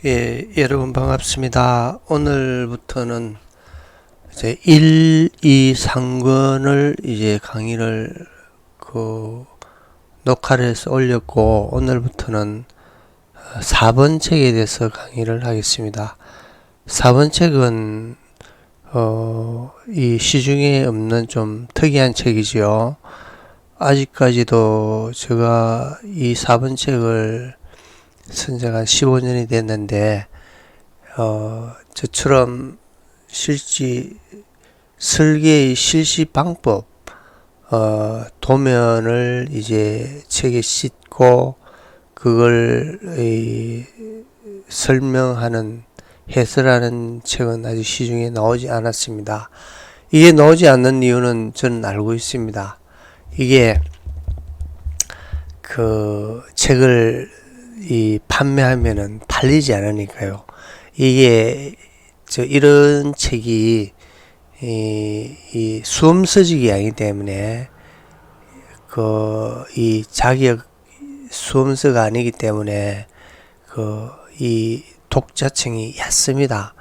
예, 여러분 반갑습니다. 오늘부터는 이제 1, 2, 3권을 이제 강의를 녹화를 해서 올렸고, 오늘부터는 4번 책에 대해서 강의를 하겠습니다. 4번 책은 이 시중에 없는 좀 특이한 책이지요. 아직까지도 제가 이 4번 책을 쓴 지가 15년이 됐는데, 저처럼 설계의 실시 방법, 도면을 이제 책에 싣고, 그걸 설명하는, 해설하는 책은 아직 시중에 나오지 않았습니다. 이게 나오지 않는 이유는 저는 알고 있습니다. 이게 그 책을 판매하면은 팔리지 않으니까요. 이게 이런 책이 이 수험 서적이 아니기 때문에 이 자격 수험서가 아니기 때문에 이 독자층이 얕습니다.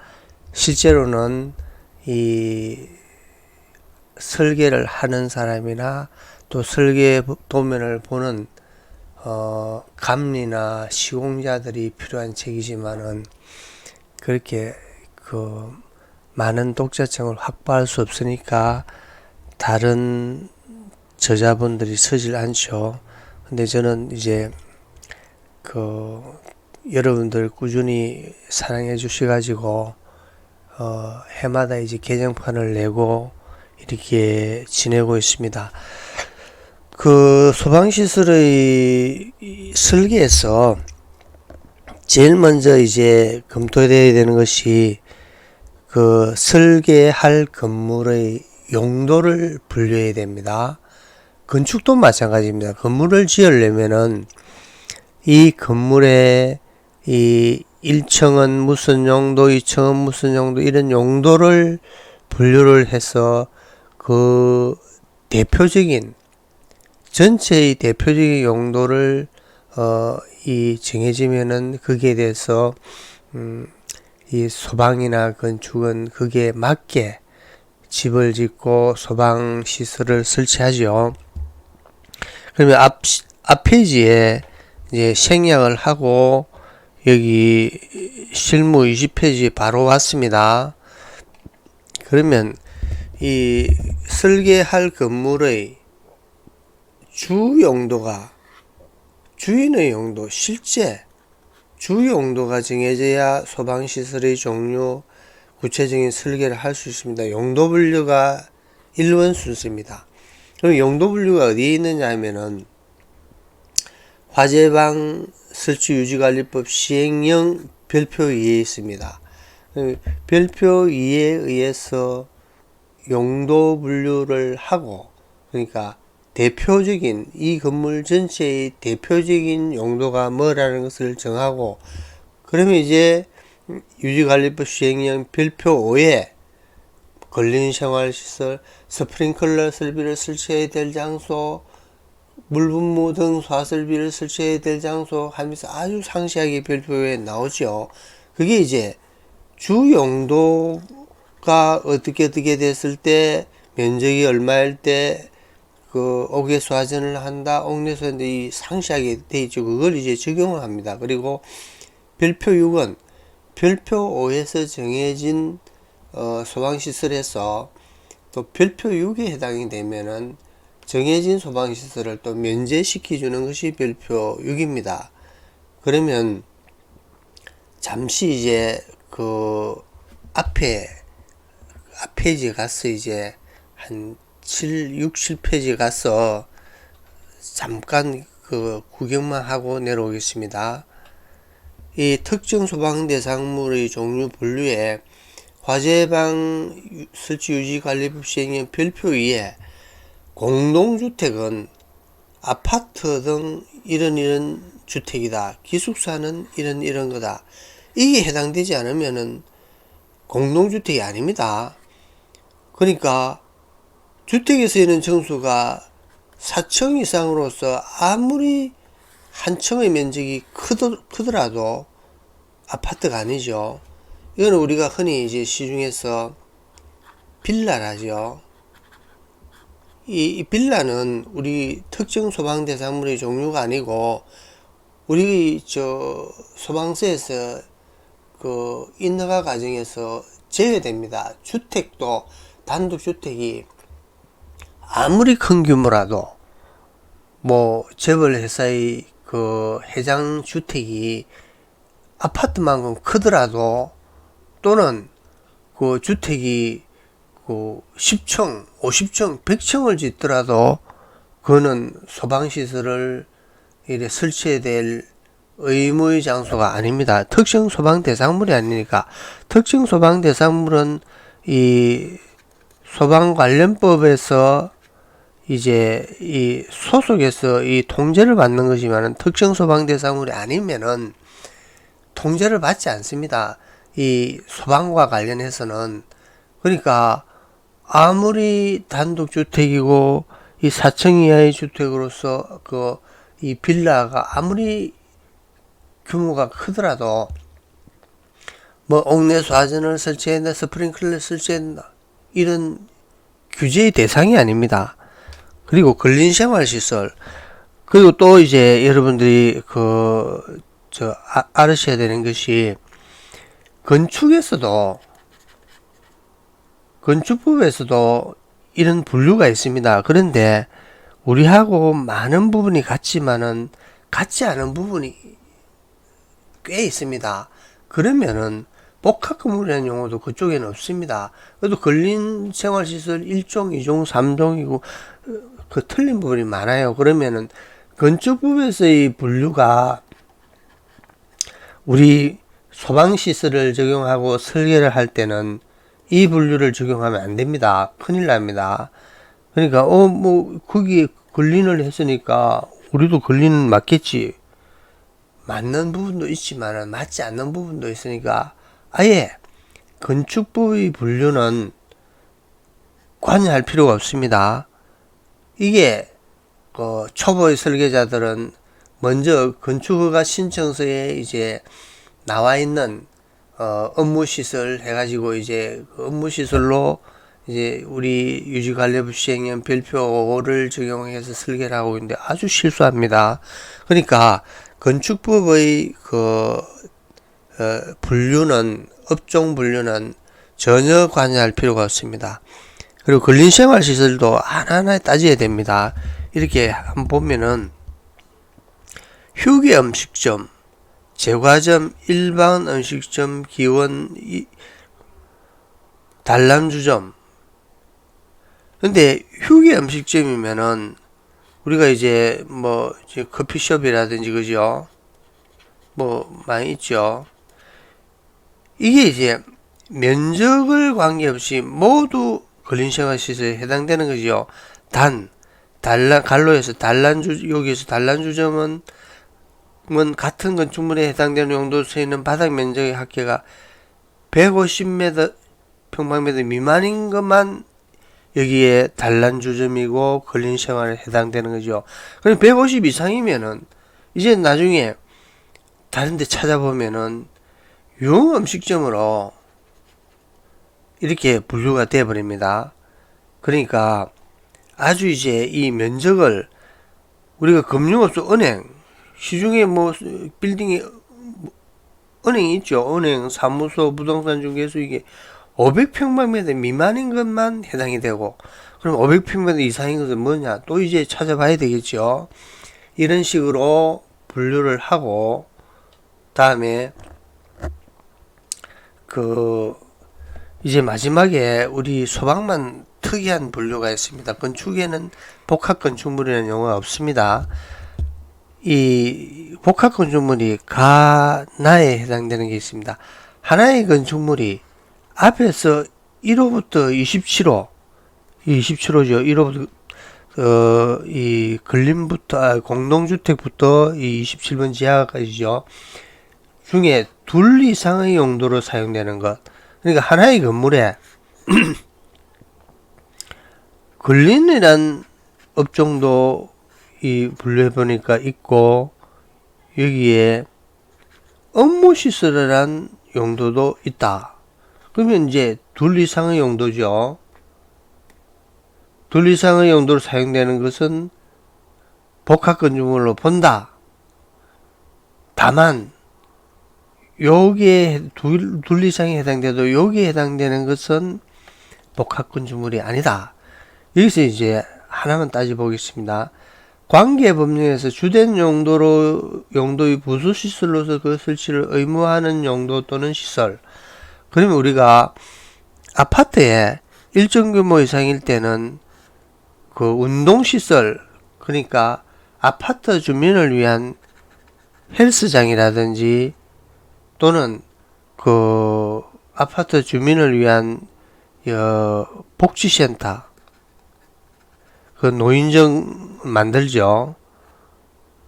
실제로는 이 설계를 하는 사람이나 또 설계 도면을 보는 감리나 시공자들이 필요한 책이지만은 그렇게 많은 독자층을 확보할 수 없으니까 다른 저자분들이 쓰질 않죠. 근데 저는 이제 여러분들 꾸준히 사랑해 주셔가지고 해마다 이제 개정판을 내고 이렇게 지내고 있습니다. 소방시설의 설계에서 제일 먼저 이제 검토되어야 되는 것이 설계할 건물의 용도를 분류해야 됩니다. 건축도 마찬가지입니다. 건물을 지으려면은 이 건물의 이 1층은 무슨 용도, 2층은 무슨 용도, 이런 용도를 분류를 해서 대표적인 전체의 대표적인 용도를 정해지면은 거기에 대해서 이 소방이나 건축은 거기에 맞게 집을 짓고 소방 시설을 설치하죠. 그러면 앞 페이지에 이제 생략을 하고 여기 실무 20페이지 바로 왔습니다. 그러면 이 설계할 건물의 주 용도가 주인의 용도, 실제 주 용도가 정해져야 소방시설의 종류, 구체적인 설계를 할 수 있습니다. 용도 분류가 1번 순서입니다. 그럼 용도 분류가 어디에 있느냐 하면은 화재방 설치유지관리법 시행령 별표 2에 있습니다. 별표 2에 의해서 용도 분류를 하고, 그러니까 대표적인 이 건물 전체의 대표적인 용도가 뭐라는 것을 정하고, 그러면 이제 유지관리법 시행령 별표 5에 근린생활시설, 스프링클러 설비를 설치해야 될 장소, 물분무 등 소화설비를 설치해야 될 장소 하면서 아주 상세하게 별표에 나오죠. 그게 이제 주 용도가 어떻게 됐을 때, 면적이 얼마일 때 옥외 소화전을 한다, 옥내 소화전인데 이 상세하게 돼 있죠. 그걸 이제 적용을 합니다. 그리고 별표 6은 별표 5에서 정해진 소방시설에서 또 별표 6에 해당이 되면은 정해진 소방시설을 또 면제시켜주는 것이 별표 6입니다. 그러면 잠시 이제 앞 페이지 가서 이제 한 6, 7페이지 가서 잠깐 구경만 하고 내려오겠습니다. 이 특정 소방 대상물의 종류 분류에 화재방 설치 유지 관리법 시행령 별표 2에 공동주택은 아파트 등 이런 주택이다. 기숙사는 이런 거다. 이게 해당되지 않으면은 공동주택이 아닙니다. 그러니까 주택에서 있는 층수가 4층 이상으로서 아무리 한 층의 면적이 크더라도 아파트가 아니죠. 이거는 우리가 흔히 이제 시중에서 빌라라죠. 이 빌라는 우리 특정 소방 대상물의 종류가 아니고 우리 소방서에서 그 인허가 과정에서 제외됩니다. 주택도 단독주택이 아무리 큰 규모라도 뭐 재벌 회사의 그 해당 주택이 아파트만큼 크더라도 또는 그 주택이 그 10층, 50층, 100층을 짓더라도 그거는 소방시설을 이래 설치해야 될 의무의 장소가 아닙니다. 특정 소방 대상물이 아니니까. 특정 소방 대상물은 이 소방관련법에서 이제 이 소속에서 이 통제를 받는 거지만은 특정 소방 대상물이 아니면은 통제를 받지 않습니다. 이 소방과 관련해서는. 그러니까 아무리 단독주택이고 이 4층 이하의 주택으로서 그 이 빌라가 아무리 규모가 크더라도 뭐 옥내 수화전을 설치했나 스프링클러를 설치했나 이런 규제의 대상이 아닙니다. 그리고 근린생활시설, 그리고 또 이제 여러분들이 알으셔야 되는 것이 건축법에서도 이런 분류가 있습니다. 그런데 우리하고 많은 부분이 같지만은 같지 않은 부분이 꽤 있습니다. 그러면은 복합건물이라는 용어도 그쪽에는 없습니다. 그래도 근린생활시설 1종, 2종, 3종이고 그 틀린 부분이 많아요. 그러면은 건축법에서의 분류가 우리 소방시설을 적용하고 설계를 할 때는 이 분류를 적용하면 안 됩니다. 큰일 납니다. 그러니까 뭐 거기에 근린을 했으니까 우리도 근린은 맞겠지. 맞는 부분도 있지만 맞지 않는 부분도 있으니까 아예 건축법의 분류는 관여할 필요가 없습니다. 이게 초보의 설계자들은 먼저 건축허가 신청서에 이제 나와 있는 업무시설 해가지고 이제 그 업무시설로 이제 우리 유지관리부 시행령 별표를 적용해서 설계를 하고 있는데 아주 실수합니다. 그러니까 건축법의 분류는 업종 분류는 전혀 관여할 필요가 없습니다. 그리고 근린생활시설도 하나하나 따져야 됩니다. 이렇게 한번 보면은 휴게음식점, 제과점, 일반 음식점, 기원, 단람주점. 근데 휴게음식점이면은 우리가 이제 뭐 커피숍이라든지 그죠? 뭐 많이 있죠. 이게 이제 면적을 관계없이 모두 근린생활시설에 해당되는 거죠. 갈로에서 여기에서 단란주점은 같은 건축물에 해당되는 용도에 있는 바닥 면적의 합계가 150m 평방미터 미만인 것만 여기에 단란주점이고 근린생활에 해당되는 거죠. 그럼 150 이상이면은 이제 나중에 다른 데 찾아보면은 유흥음식점으로 이렇게 분류가 되어 버립니다. 그러니까 아주 이제 이 면적을 우리가 금융업소 은행, 시중에 뭐 빌딩이 은행이 있죠. 은행, 사무소, 부동산 중개소 이게 500평방미터 미만인 것만 해당이 되고, 그럼 500평방미터 이상인 것은 뭐냐? 또 이제 찾아봐야 되겠죠. 이런 식으로 분류를 하고, 다음에 이제 마지막에 우리 소방만 특이한 분류가 있습니다. 건축에는 복합건축물이라는 용어가 없습니다. 이 복합건축물이 가나에 해당되는 게 있습니다. 하나의 건축물이 앞에서 1호부터 27호, 27호죠. 1호부터, 이 근린부터, 공동주택부터 이 27번 지하까지죠. 중에 둘 이상의 용도로 사용되는 것. 그러니까 하나의 건물에 근린이란 업종도 이 분류해 보니까 있고, 여기에 업무시설이란 용도도 있다. 그러면 이제 둘 이상의 용도죠. 둘 이상의 용도로 사용되는 것은 복합건축물로 본다. 다만 여기에 둘 이상에 해당돼도 여기에 해당되는 것은 복합건축물이 아니다. 여기서 이제 하나만 따져보겠습니다. 관계법령에서 주된 용도의 부수시설로서 그 설치를 의무화하는 용도 또는 시설. 그러면 우리가 아파트에 일정 규모 이상일 때는 그 운동시설, 그러니까 아파트 주민을 위한 헬스장이라든지 또는 그 아파트 주민을 위한 복지센터, 그 노인정 만들죠.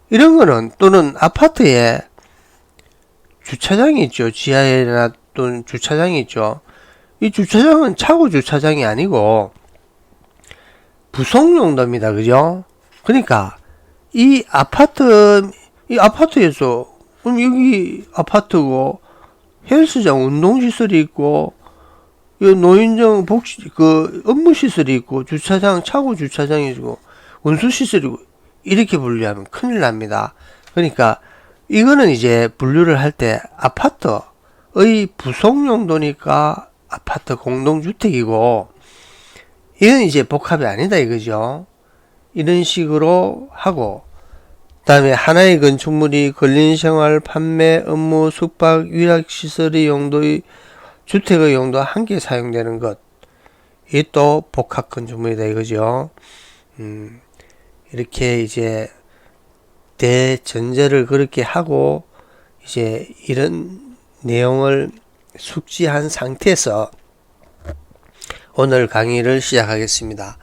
이런 거는, 또는 아파트에 주차장이 있죠. 지하에나 또는 주차장이 있죠. 이 주차장은 차고 주차장이 아니고 부속 용도입니다. 그죠? 그러니까 이 아파트에서 그럼 여기 아파트고 헬스장 운동시설이 있고 노인정 복지 그 업무시설이 있고 주차장 차고 주차장이 있고 운수시설이고 이렇게 분류하면 큰일 납니다. 그러니까 이거는 이제 분류를 할 때 아파트의 부속 용도니까 아파트 공동주택이고 이건 이제 복합이 아니다 이거죠. 이런 식으로 하고, 그 다음에 하나의 건축물이 근린생활, 판매, 업무, 숙박, 위락시설의 용도의 주택의 용도와 함께 사용되는 것, 이 또 복합건축물이다 이거죠. 이렇게 이제 대전제를 그렇게 하고 이제 이런 내용을 숙지한 상태에서 오늘 강의를 시작하겠습니다.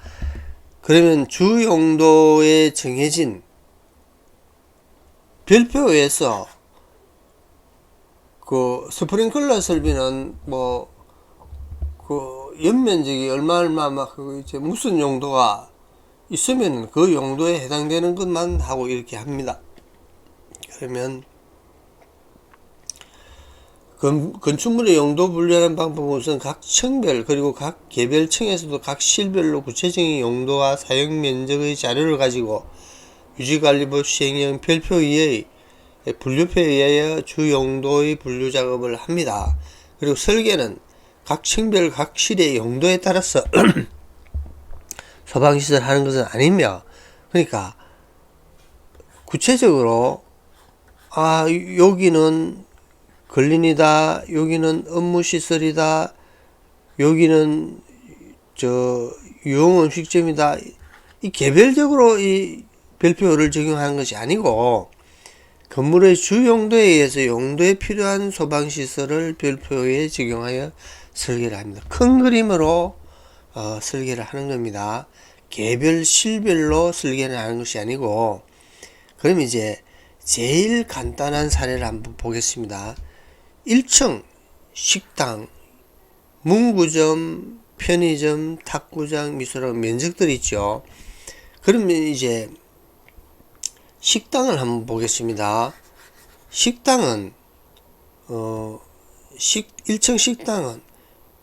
그러면 주 용도에 정해진 별표에서 그 스프링클러 설비는 뭐 그 연면적이 얼마 막 이제 무슨 용도가 있으면 그 용도에 해당되는 것만 하고 이렇게 합니다. 그러면 건축물의 용도 분류하는 방법은 우선 각 층별 그리고 각 개별층에서도 각 실별로 구체적인 용도와 사용 면적의 자료를 가지고 유지관리법 시행령 별표 2의 분류표에 의하여 주 용도의 분류 작업을 합니다. 그리고 설계는 각 층별 각 실의 용도에 따라서 소방시설 하는 것은 아니며, 그러니까 구체적으로 여기는 근린이다, 여기는 업무시설이다, 여기는 유흥음식점이다, 이 개별적으로 이 별표를 적용하는 것이 아니고 건물의 주 용도에 의해서 용도에 필요한 소방시설을 별표에 적용하여 설계를 합니다. 큰 그림으로 설계를 하는 겁니다. 개별 실별로 설계를 하는 것이 아니고. 그럼 이제 제일 간단한 사례를 한번 보겠습니다. 1층 식당, 문구점, 편의점, 탁구장, 미술관 면적들이 있죠. 그러면 이제 식당을 한번 보겠습니다. 식당은 1층 식당은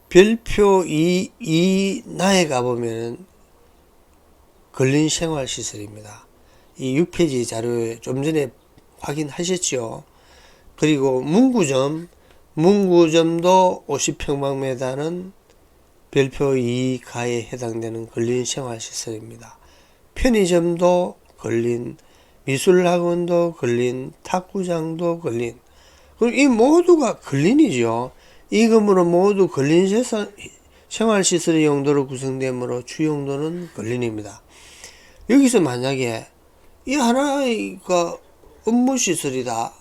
별표 2나에 가보면 근린생활시설입니다. 이 6페이지 자료에 좀 전에 확인하셨죠. 그리고 문구점도 50평방미터는 별표 2가에 해당되는 근린생활시설입니다. 편의점도 근린, 미술학원도 근린, 탁구장도 근린. 그럼 이 모두가 근린이죠. 이 건물은 모두 근린생활시설의 용도로 구성되므로 주용도는 근린입니다. 여기서 만약에 이 하나가 업무시설이다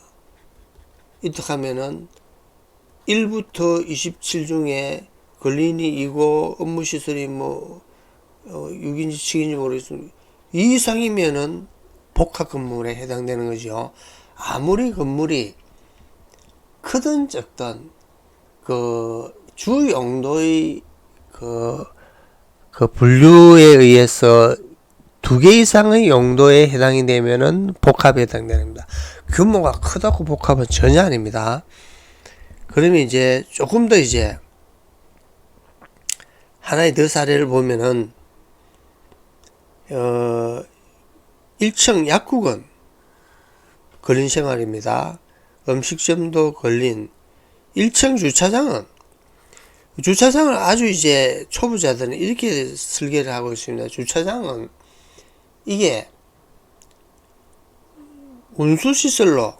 이렇게 하면은 1부터 27 중에 근린이 이고 업무시설이 뭐 6인지 7인지 모르겠습니다. 이 이상이면은 복합건물에 해당되는 거죠. 아무리 건물이 크든 적든 그 주용도의 그 분류에 의해서 2개 이상의 용도에 해당이 되면은 복합에 해당됩니다. 규모가 크다고 복합은 전혀 아닙니다. 그러면 이제 조금 더 이제 하나의 더 사례를 보면은 1층 약국은 걸린 생활입니다. 음식점도 걸린 1층 주차장을 아주 이제 초보자들은 이렇게 설계를 하고 있습니다. 주차장은 이게 운수시설로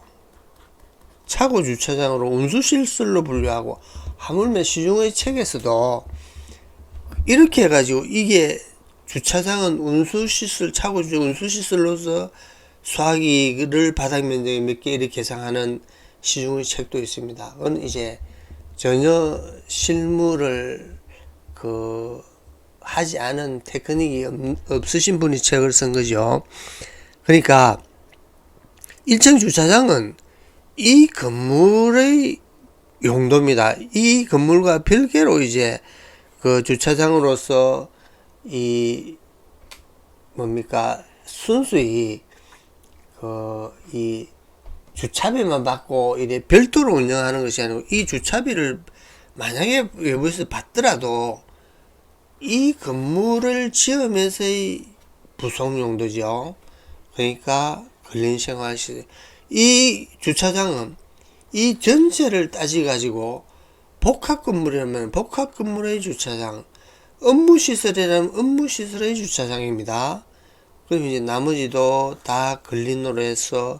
차고 주차장으로 운수시설로 분류하고 하물며 시중의 책에서도 이렇게 해가지고 이게 주차장은 운수시설 차고 운수시설로서 수학이익을 바닥 면적이 몇 개 이렇게 계산하는 시중의 책도 있습니다. 그건 이제 전혀 실무를 하지 않은 테크닉이 없으신 분이 책을 쓴 거죠. 그러니까 1층 주차장은 이 건물의 용도입니다. 이 건물과 별개로 이제 그 주차장으로서 이 순수히 이 주차비만 받고 이래 별도로 운영하는 것이 아니고 이 주차비를 만약에 외부에서 받더라도 이 건물을 지으면서의 부속 용도죠. 그러니까 근린생활시설 이 주차장은 이 전체를 따지 가지고 복합 건물이라면 복합 건물의 주차장, 업무시설이라면 업무시설의 주차장입니다. 그럼 이제 나머지도 다 근린으로 해서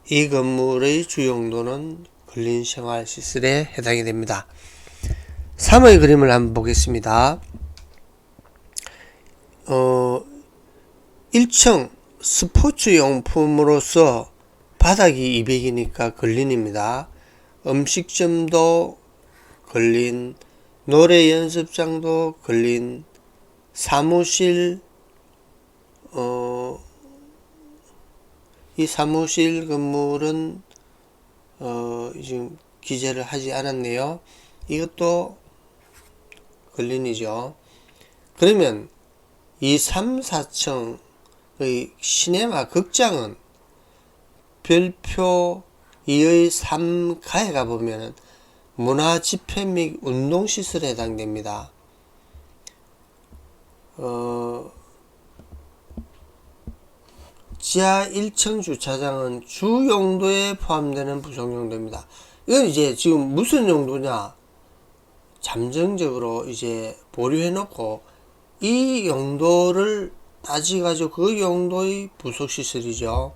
이 건물의 주용도는 근린생활시설에 해당이 됩니다. 3의 그림을 한번 보겠습니다. 1층 스포츠용품으로서 바닥이 200이니까 근린입니다. 음식점도 근린, 노래 연습장도 근린, 사무실, 이 사무실 건물은 지금 기재를 하지 않았네요. 이것도 근린이죠. 그러면 이 3, 4층의 시네마 극장은 별표 2의 3가에 가보면 문화 집회 및 운동시설에 해당됩니다. 지하 1층 주차장은 주 용도에 포함되는 부속 용도입니다. 이건 이제 지금 무슨 용도냐? 잠정적으로 이제 보류해 놓고 이 용도를 따지가지고 그 용도의 부속 시설이죠.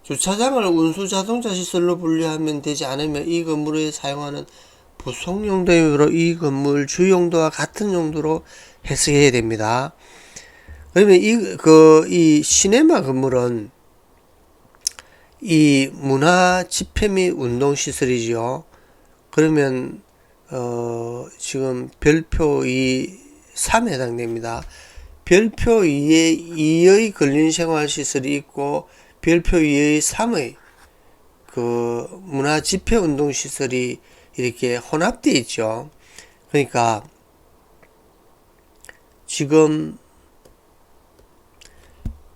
주차장을 운수자동차 시설로 분류하면 되지 않으면 이 건물에 사용하는 부속 용도이므로 이 건물 주용도와 같은 용도로 해석해야 됩니다. 그러면 이 시네마 건물은 이 문화 집회 및 운동 시설이죠. 그러면 지금 별표 3에 해당됩니다. 별표 2의 근린생활시설이 있고 별표 2의 3의 그 문화 집회 운동 시설이 이렇게 혼합되어 있죠. 그러니까 지금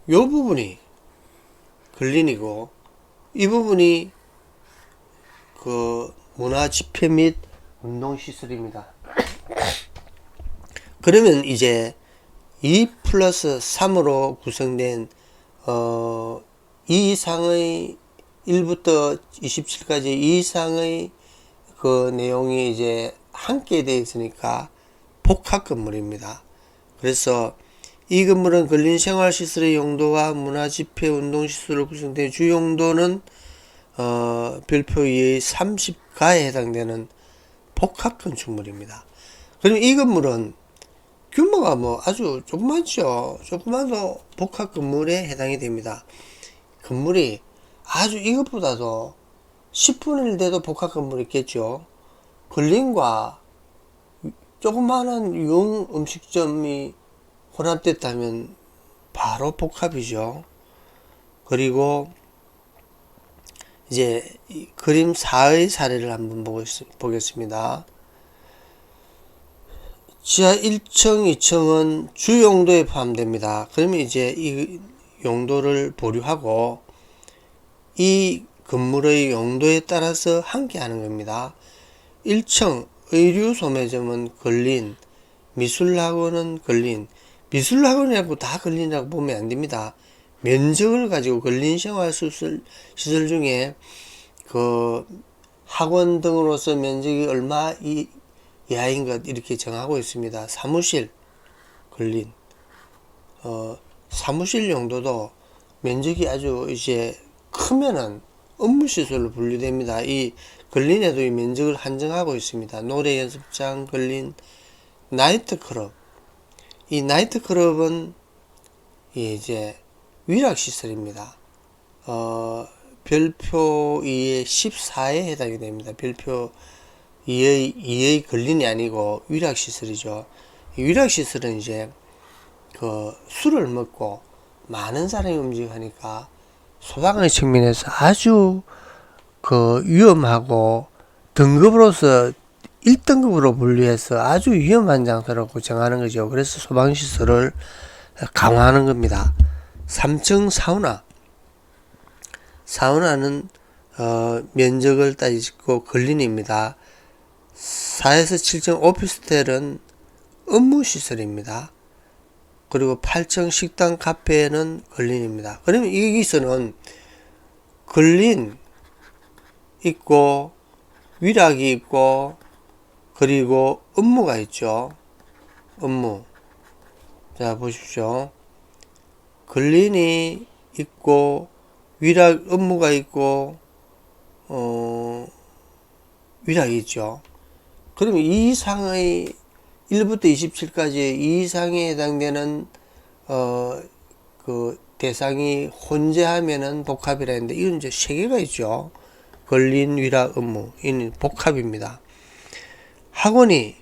요 부분이 근린이고 이 부분이 그 문화 집회 및 운동 시설입니다. 그러면 이제 2 플러스 3으로 구성된 이 이상의 1부터 27까지 이 이상의 그 내용이 이제 함께 되어 있으니까 복합 건물입니다. 그래서 이 건물은 근린생활시설의 용도와 문화집회 운동시설로 구성된 주용도는 별표 2의 30가에 해당되는 복합 건축물입니다. 그럼 이 건물은 규모가 아주 조그맣죠. 조그마도 복합 건물에 해당이 됩니다. 건물이 아주 이것보다도 10분의 1 돼도 복합 건물이 있겠죠. 근린과 조그마한 용 음식점이 혼합됐다면 바로 복합이죠. 그리고 이제 그림 4의 사례를 한번 보겠습니다. 지하 1층, 2층은 주용도에 포함됩니다. 그러면 이제 이 용도를 보류하고 이 건물의 용도에 따라서 함께 하는 겁니다. 1층 의류 소매점은 걸린, 미술학원은 걸린, 미술학원이라고 다 걸린다고 보면 안 됩니다. 면적을 가지고 걸린 생활시설 중에 그 학원 등으로서 면적이 얼마 이하인 것 이렇게 정하고 있습니다. 사무실 걸린, 사무실 용도도 면적이 아주 이제 크면은 업무시설로 분류됩니다. 이 걸린에도 이 면적을 한정하고 있습니다. 노래 연습장 걸린, 나이트클럽. 이 나이트클럽은 이제 위락시설입니다. 별표 2의 14에 해당이 됩니다. 별표 2의 걸린이 아니고 위락시설이죠. 이 위락시설은 이제 그 술을 먹고 많은 사람이 움직이니까 소방의 측면에서 아주 그 위험하고 등급으로서 1등급으로 분류해서 아주 위험한 장소라고 정하는 거죠. 그래서 소방시설을 강화하는 겁니다. 3층 사우나. 사우나는 면적을 따지고 걸린입니다. 4에서 7층 오피스텔은 업무시설입니다. 그리고 8층 식당 카페는 걸린입니다. 그러면 여기서는 걸린 있고 위락이 있고 그리고 업무가 있죠. 업무. 자 보십시오. 걸린이 있고 위락 업무가 있고 위락이 있죠. 그러면 이 이상의 1부터 27까지 이 이상에 해당되는 그 대상이 혼재하면은 복합이라 했는데 이건 이제 세 개가 있죠. 걸린, 위락, 업무. 이는 복합입니다. 학원이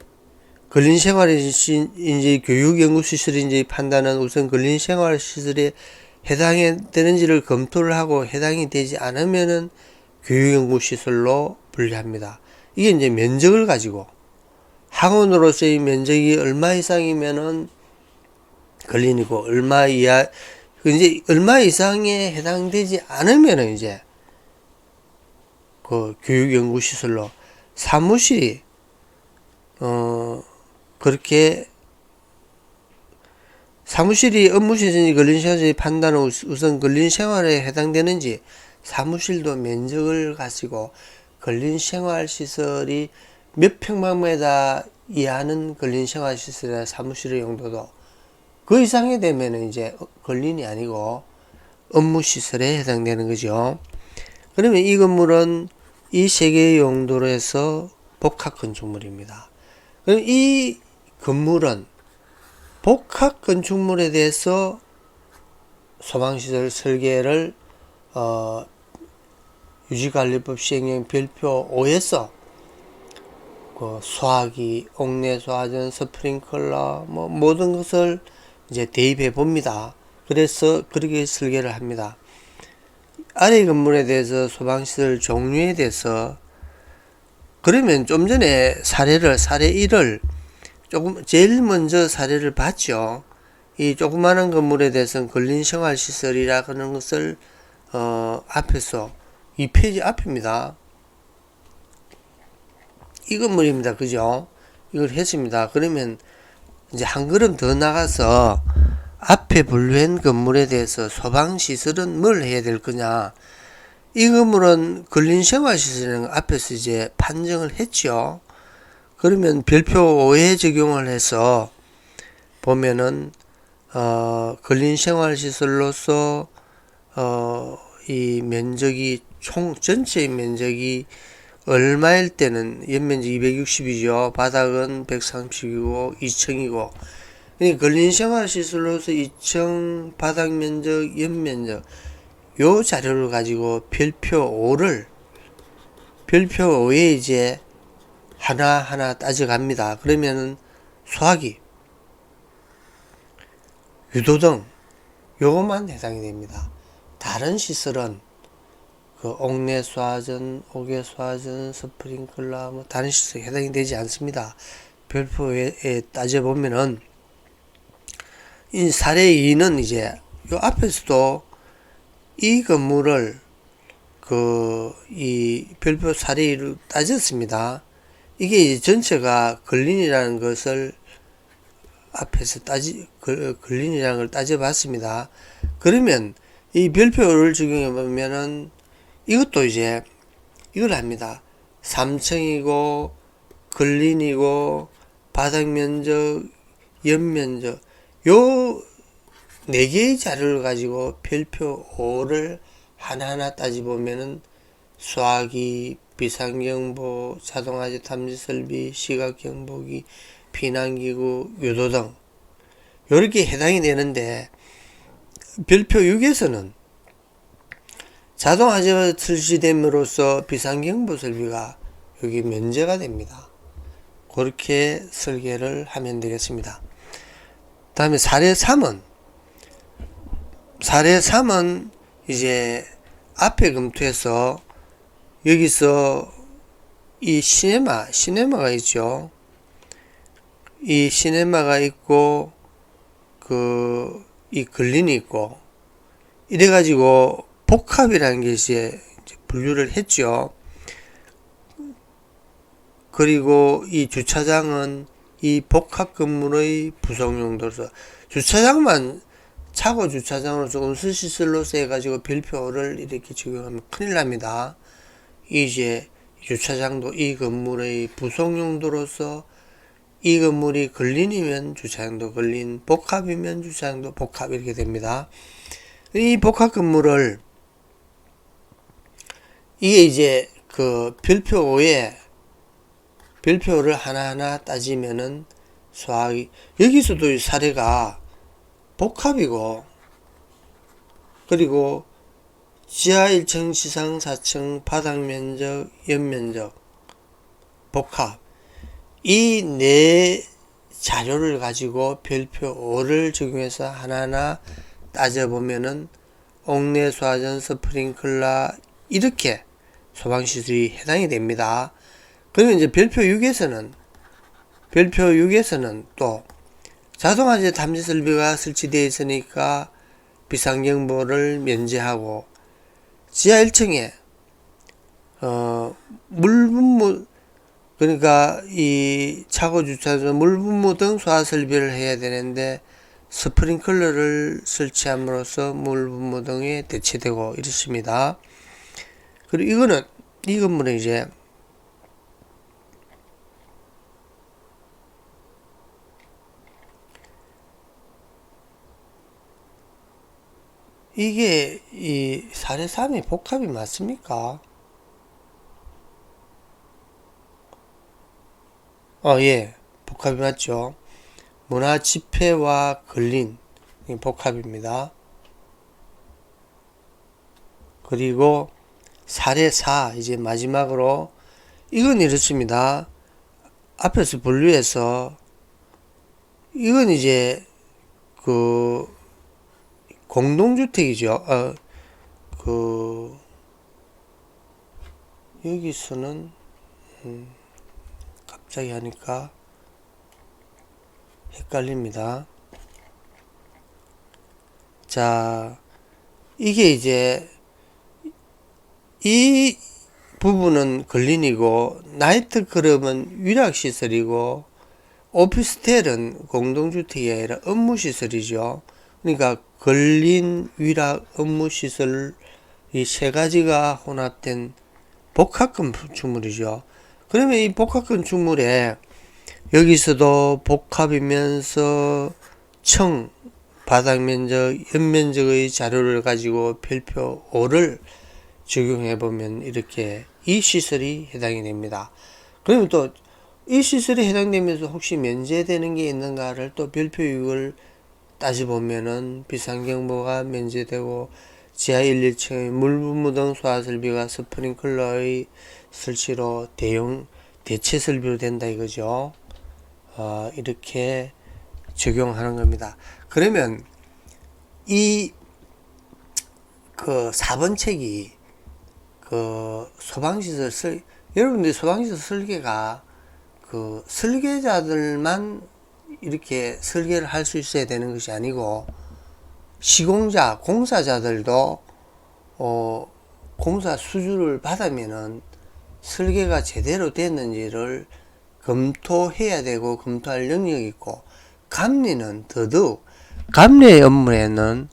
걸린 생활인지 교육연구시설인지 판단은 우선 걸린 생활시설에 해당이 되는지를 검토를 하고 해당이 되지 않으면은 교육연구시설로 분류합니다. 이게 이제 면적을 가지고 학원으로서의 면적이 얼마 이상이면은 걸린이고 얼마 이하 이제 얼마 이상에 해당되지 않으면은 이제 그 교육연구시설로 사무실이 그렇게 사무실이 업무시설인지 걸린 생활이 판단은 우선 걸린 생활에 해당되는지 사무실도 면적을 가지고 걸린 생활시설이 몇 평방미터 이하는 걸린 생활시설이나 사무실의 용도도 그 이상이 되면 이제 걸린이 아니고 업무시설에 해당되는 거죠. 그러면 이 건물은 이 세 개의 용도로 해서 복합건축물입니다. 그럼 이 건물은 복합건축물에 대해서 소방시설 설계를 유지관리법 시행령 별표 5에서 그 소화기, 옥내 소화전, 스프링클러 뭐 모든 것을 이제 대입해 봅니다. 그래서 그렇게 설계를 합니다. 아래 건물에 대해서 소방시설 종류에 대해서 그러면 좀 전에 사례 1을 조금 제일 먼저 사례를 봤죠. 이 조그마한 건물에 대해서는 걸린 생활시설이라 하는 것을 앞에서 2페이지 앞입니다. 이 건물입니다. 그죠? 이걸 했습니다. 그러면 이제 한 걸음 더 나가서 앞에 분류한 건물에 대해서 소방시설은 뭘 해야 될 거냐. 이 건물은 걸린 생활시설이라는 거 앞에서 이제 판정을 했죠. 그러면 별표 5에 적용을 해서 보면은 걸린 생활시설로서 이 면적이 총 전체 면적이 얼마일 때는 연면적 260이죠. 바닥은 130이고 2층이고 그러니까 걸린 생활시설로서 2층 바닥 면적, 연면적 요 자료를 가지고 별표 5에 이제 하나하나 따져갑니다. 그러면은 소화기, 유도등 요것만 해당이 됩니다. 다른 시설은 그 옥내 소화전, 옥외 소화전, 스프링클러 뭐 다른 시설에 해당이 되지 않습니다. 별표에 따져보면은 이 사례 2는 이제 요 앞에서도 이 건물을 이 별표 사례를 따졌습니다. 이게 이제 전체가 근린이라는 것을 앞에서 근린이라는 걸 따져봤습니다. 그러면 이 별표를 적용해 보면은 이것도 이제 이걸 합니다. 3층이고 근린이고 바닥면적, 옆면적 요 4개의 자료를 가지고 별표 5를 하나하나 따져보면은 수화기, 비상경보, 자동화재 탐지설비, 시각경보기, 피난기구, 유도등 요렇게 해당이 되는데 별표 6에서는 자동화재가 설치됨으로써 비상경보 설비가 여기 면제가 됩니다. 그렇게 설계를 하면 되겠습니다. 다음에 사례 3은 이제 앞에 검토해서 여기서 이 시네마가 있죠. 이 시네마가 있고 이 근린이 있고 이래가지고 복합이라는 게 이제 분류를 했죠. 그리고 이 주차장은 이 복합 건물의 부속 용도로서 주차장만 차고 주차장으로서 운수시설로서 해가지고 별표를 이렇게 적용하면 큰일 납니다. 이제 주차장도 이 건물의 부속 용도로서 이 건물이 근린이면 주차장도 근린, 복합이면 주차장도 복합 이렇게 됩니다. 이 복합 건물을 이게 이제 별표 5에 별표를 하나하나 따지면은 수학이 여기서도 사례가 복합이고 그리고 지하 1층, 지상 4층, 바닥 면적, 옆면적 복합 이 네 자료를 가지고 별표 5를 적용해서 하나하나 따져보면은 옥내 소화전, 스프링클러 이렇게 소방시설이 해당이 됩니다. 그러면 이제 별표 6에서는 또 자동화재 탐지 설비가 설치되어 있으니까 비상경보를 면제하고 지하 1층에 물분무 그러니까 이 차고 주차장 물분무 등 소화 설비를 해야 되는데 스프링클러를 설치함으로써 물분무 등에 대체되고 이렇습니다. 그리고 이 건물은 이제 이게 이 사례 3이 복합이 맞습니까? 예. 복합이 맞죠. 문화 집회와 근린 복합입니다. 그리고 사례 4 이제 마지막으로 이건 이렇습니다. 앞에서 분류해서 이건 이제 공동주택이죠. 여기서는 갑자기 하니까 헷갈립니다. 자, 이게 이제 이 부분은 근린이고 나이트클럽은 위락시설이고 오피스텔은 공동주택이 아니라 업무시설이죠. 그러니까 근린, 위락, 업무시설 이 세 가지가 혼합된 복합 건축물이죠. 그러면 이 복합 건축물에 여기서도 복합이면서 층, 바닥면적, 옆면적의 자료를 가지고 별표 5를 적용해보면 이렇게 이 시설이 해당이 됩니다. 그러면 또 이 시설이 해당되면서 혹시 면제되는 게 있는가를 또 별표 6을 따져보면은 비상경보가 면제되고 지하 1, 2층의 물분무 등 소화설비가 스프링클러의 설치로 대체 설비로 된다 이거죠. 이렇게 적용하는 겁니다. 그러면 이 4번 책이 소방시설 여러분들 소방시설 설계가 설계자들만 이렇게 설계를 할 수 있어야 되는 것이 아니고 시공자, 공사자들도 공사 수주를 받으면은 설계가 제대로 됐는지를 검토해야 되고 검토할 능력이 있고, 감리는 더더욱 감리의 업무에는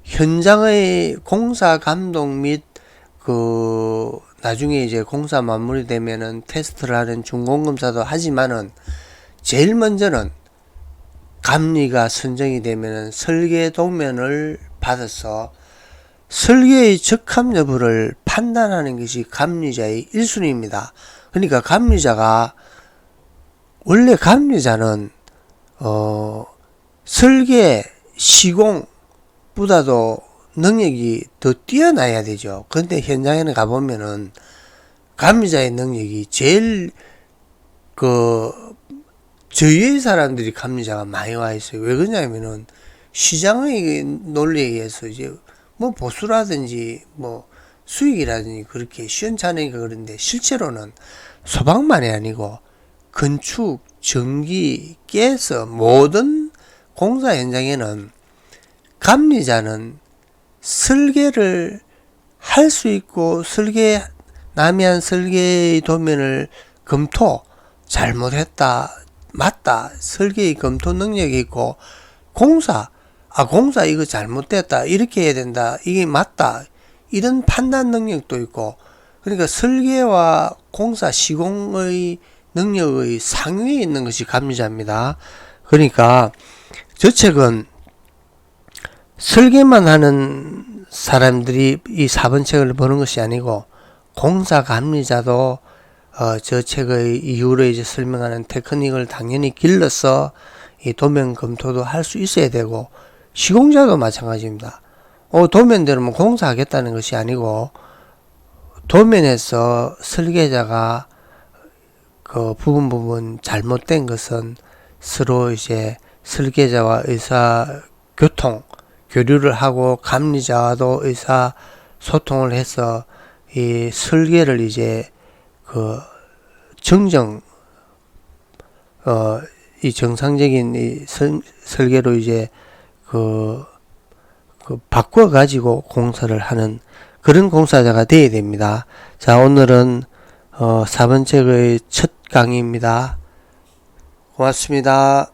현장의 공사 감독 및 나중에 이제 공사 마무리되면은 테스트를 하는 준공검사도 하지만은 제일 먼저는 감리가 선정이 되면은 설계 도면을 받아서 설계의 적합 여부를 판단하는 것이 감리자의 1순위입니다. 그러니까 감리자가, 원래 감리자는 설계 시공보다도 능력이 더 뛰어나야 되죠. 근데 현장에는 가보면은 감리자의 능력이 제일 저위의 사람들이 감리자가 많이 와 있어요. 왜 그러냐면은 시장의 논리에 의해서 이제 뭐 보수라든지 뭐 수익이라든지 그렇게 시원찮으니까 그런데, 실제로는 소방만이 아니고 건축, 전기, 가스 모든 공사 현장에는 감리자는 설계를 할 수 있고, 남이한 설계의 도면을 검토, 잘못했다, 맞다, 설계의 검토 능력이 있고, 공사 이거 잘못됐다, 이렇게 해야 된다, 이게 맞다, 이런 판단 능력도 있고, 그러니까 설계와 공사 시공의 능력의 상위에 있는 것이 감리자입니다. 그러니까 저 책은 설계만 하는 사람들이 이 4번 책을 보는 것이 아니고, 공사 감리자도 저 책의 이유로 이제 설명하는 테크닉을 당연히 길러서 이 도면 검토도 할 수 있어야 되고, 시공자도 마찬가지입니다. 도면대로 뭐 공사하겠다는 것이 아니고, 도면에서 설계자가 그 부분 잘못된 것은 서로 이제 설계자와 의사소통, 교류를 하고 감리자와도 의사소통을 해서 이 설계를 이제 이 정상적인 이 설계로 이제 바꿔 가지고 공사를 하는 그런 공사자가 되어야 됩니다. 자, 오늘은 4번 책의 첫 강의입니다. 고맙습니다.